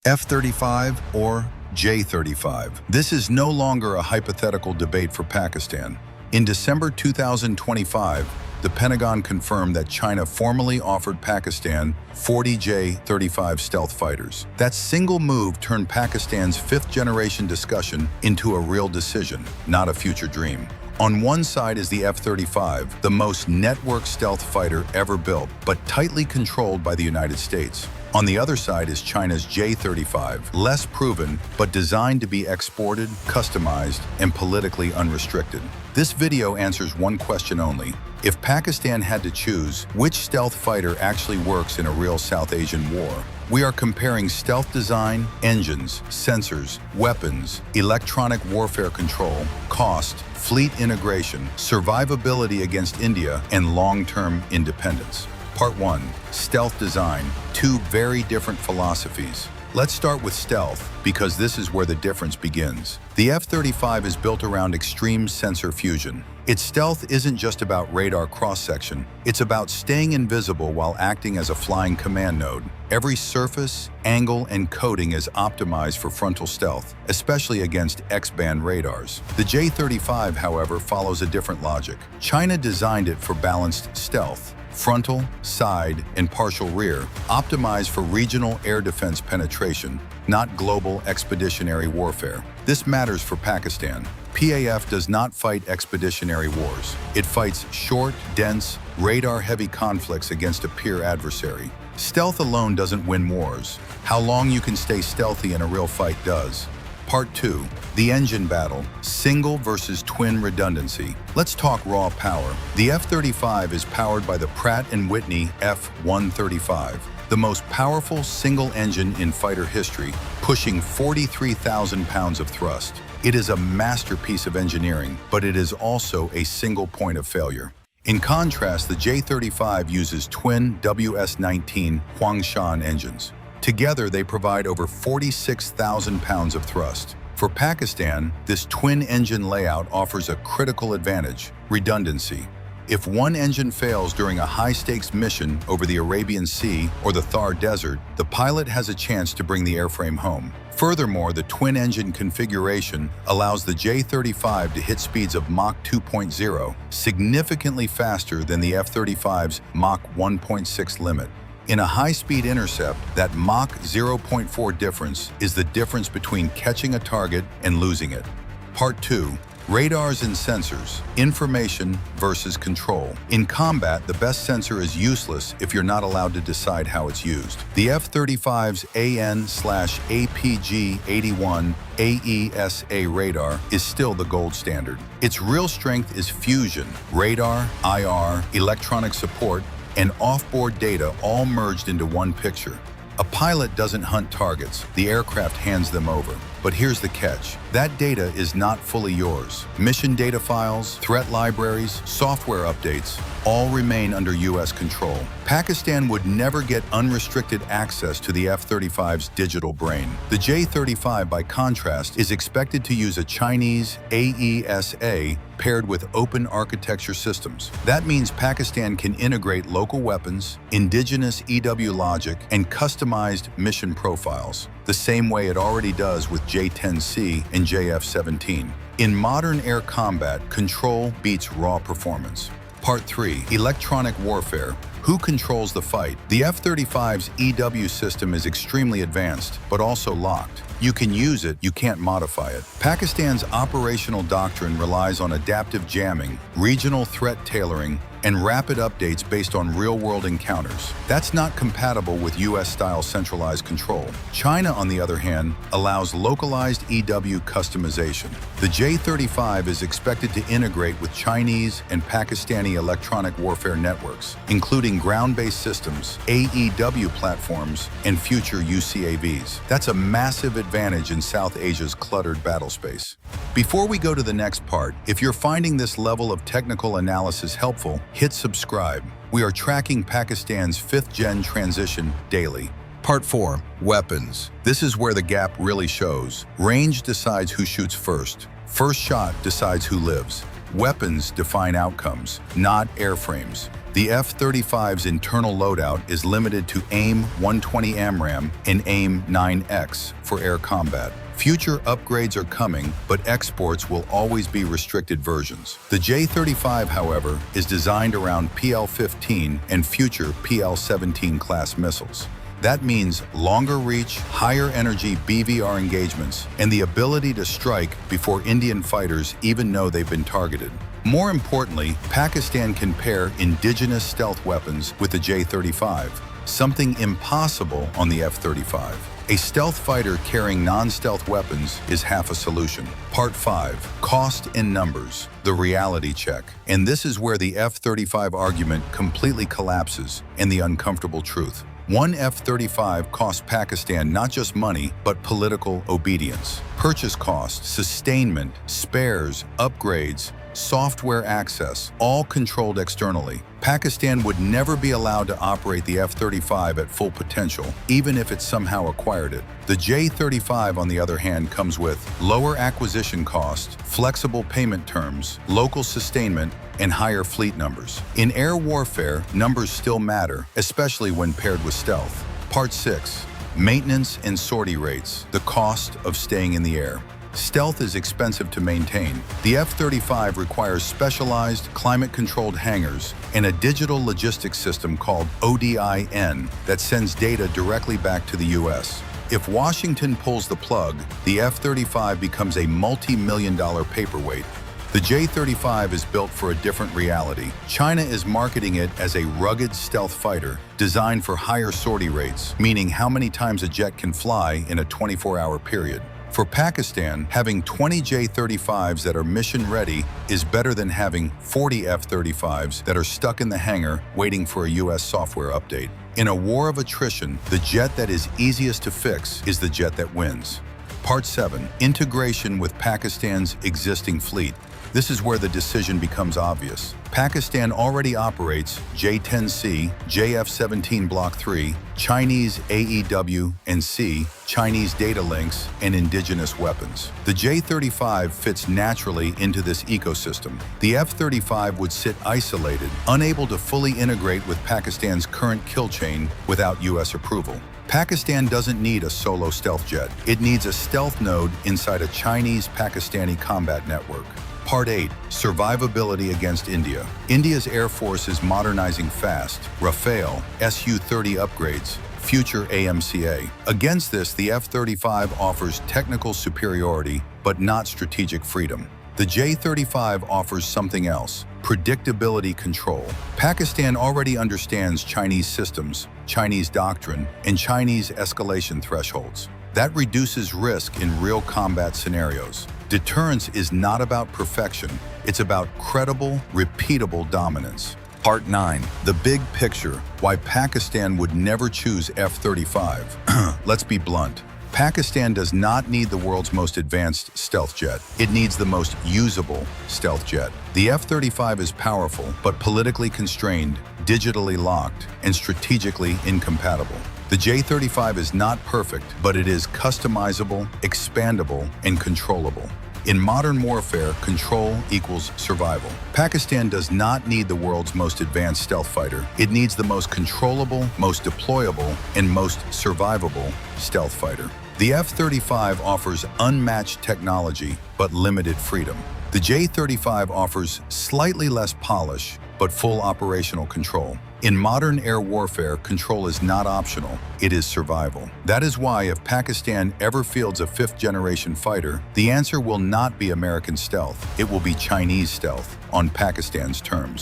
F-35 or J-35. This is no longer a hypothetical debate for Pakistan. In December 2025, the Pentagon confirmed that China formally offered Pakistan 40 J-35 stealth fighters. That single move turned Pakistan's fifth-generation discussion into a real decision, not a future dream. On one side is the F-35, the most networked stealth fighter ever built, but tightly controlled by the United States. On the other side is China's J-35, less proven, but designed to be exported, customized, and politically unrestricted. This video answers one question only. If Pakistan had to choose, which stealth fighter actually works in a real South Asian war? We are comparing stealth design, engines, sensors, weapons, electronic warfare control, cost, fleet integration, survivability against India, and long-term independence. Part 1. Stealth design. Two very different philosophies. Let's start with stealth, because this is where the difference begins. The F-35 is built around extreme sensor fusion. Its stealth isn't just about radar cross-section, it's about staying invisible while acting as a flying command node. Every surface, angle, and coating is optimized for frontal stealth, especially against X-band radars. The J-35, however, follows a different logic. China designed it for balanced stealth. Frontal, side, and partial rear, optimized for regional air defense penetration, not global expeditionary warfare. This matters for Pakistan. PAF does not fight expeditionary wars. It fights short, dense, radar-heavy conflicts against a peer adversary. Stealth alone doesn't win wars. How long you can stay stealthy in a real fight does. Part 2. The engine battle. Single versus twin redundancy. Let's talk raw power. The F-35 is powered by the Pratt & Whitney F-135, the most powerful single engine in fighter history, pushing 43,000 pounds of thrust. It is a masterpiece of engineering, but it is also a single point of failure. In contrast, the J-35 uses twin WS-19 Huangshan engines. Together, they provide over 46,000 pounds of thrust. For Pakistan, this twin-engine layout offers a critical advantage: redundancy. If one engine fails during a high-stakes mission over the Arabian Sea or the Thar Desert, the pilot has a chance to bring the airframe home. Furthermore, the twin-engine configuration allows the J-35 to hit speeds of Mach 2.0, significantly faster than the F-35's Mach 1.6 limit. In a high-speed intercept, that Mach 0.4 difference is the difference between catching a target and losing it. Part 2. Radars and sensors. Information versus control. In combat, the best sensor is useless if you're not allowed to decide how it's used. The F-35's AN/APG-81 AESA radar is still the gold standard. Its real strength is fusion, radar, IR, electronic support, and off-board data all merged into one picture. A pilot doesn't hunt targets, the aircraft hands them over. But here's the catch. That data is not fully yours. Mission data files, threat libraries, software updates, all remain under U.S. control. Pakistan would never get unrestricted access to the F-35's digital brain. The J-35, by contrast, is expected to use a Chinese AESA paired with open architecture systems. That means Pakistan can integrate local weapons, indigenous EW logic, and customized mission profiles, the same way it already does with J-10C and JF-17. In modern air combat, control beats raw performance. Part 3. Electronic warfare. Who controls the fight? The F-35's EW system is extremely advanced, but also locked. You can use it, you can't modify it. Pakistan's operational doctrine relies on adaptive jamming, regional threat tailoring, and rapid updates based on real-world encounters. That's not compatible with US-style centralized control. China, on the other hand, allows localized EW customization. The J-35 is expected to integrate with Chinese and Pakistani electronic warfare networks, including ground-based systems, AEW platforms, and future UCAVs. That's a massive advantage in South Asia's cluttered battlespace. Before we go to the next part, if you're finding this level of technical analysis helpful, hit subscribe. We are tracking Pakistan's 5th-gen transition daily. Part 4. Weapons. This is where the gap really shows. Range decides who shoots first. First shot decides who lives. Weapons define outcomes, not airframes. The The F-35's internal loadout is limited to AIM-120 AMRAAM and AIM-9X for air combat. Future upgrades are coming, but exports will always be restricted versions. The J-35, however, is designed around PL-15 and future PL-17 class missiles. That means longer reach, higher energy BVR engagements, and the ability to strike before Indian fighters even know they've been targeted. More importantly, Pakistan can pair indigenous stealth weapons with the J-35, something impossible on the F-35. A stealth fighter carrying non-stealth weapons is half a solution. Part 5. Cost in numbers. The reality check. And this is where the F-35 argument completely collapses and the uncomfortable truth. One F-35 cost Pakistan not just money, but political obedience. Purchase cost, sustainment, spares, upgrades, software access, all controlled externally. Pakistan would never be allowed to operate the F-35 at full potential, even if it somehow acquired it. The J-35, on the other hand, comes with lower acquisition cost, flexible payment terms, local sustainment, and higher fleet numbers. In air warfare, numbers still matter, especially when paired with stealth. Part 6. Maintenance and sortie rates, the cost of staying in the air. Stealth is expensive to maintain. The F-35 requires specialized, climate-controlled hangars and a digital logistics system called ODIN that sends data directly back to the U.S. If Washington pulls the plug, the F-35 becomes a multi-million-dollar paperweight. The J-35 is built for a different reality. China is marketing it as a rugged stealth fighter designed for higher sortie rates, meaning how many times a jet can fly in a 24-hour period. For Pakistan, having 20 J-35s that are mission-ready is better than having 40 F-35s that are stuck in the hangar waiting for a U.S. software update. In a war of attrition, the jet that is easiest to fix is the jet that wins. Part 7. Integration with Pakistan's existing fleet. This is where the decision becomes obvious. Pakistan already operates J-10C, JF-17 Block 3, Chinese AEW and C, Chinese data links, and indigenous weapons. The J-35 fits naturally into this ecosystem. The F-35 would sit isolated, unable to fully integrate with Pakistan's current kill chain without U.S. approval. Pakistan doesn't need a solo stealth jet. It needs a stealth node inside a Chinese-Pakistani combat network. Part 8. Survivability against India. India's Air Force is modernizing fast. Rafale, Su-30 upgrades, future AMCA. Against this, the F-35 offers technical superiority, but not strategic freedom. The J-35 offers something else: predictability control. Pakistan already understands Chinese systems, Chinese doctrine, and Chinese escalation thresholds. That reduces risk in real combat scenarios. Deterrence is not about perfection, it's about credible, repeatable dominance. Part 9. The big picture: why Pakistan would never choose F-35. Let's be blunt. Pakistan does not need the world's most advanced stealth jet. It needs the most usable stealth jet. The F-35 is powerful, but politically constrained, digitally locked, and strategically incompatible. The J-35 is not perfect, but it is customizable, expandable, and controllable. In modern warfare, control equals survival. Pakistan does not need the world's most advanced stealth fighter. It needs the most controllable, most deployable, and most survivable stealth fighter. The F-35 offers unmatched technology, but limited freedom. The J-35 offers slightly less polish, but full operational control. In modern air warfare, control is not optional, it is survival. That is why if Pakistan ever fields a fifth-generation fighter, the answer will not be American stealth, it will be Chinese stealth on Pakistan's terms.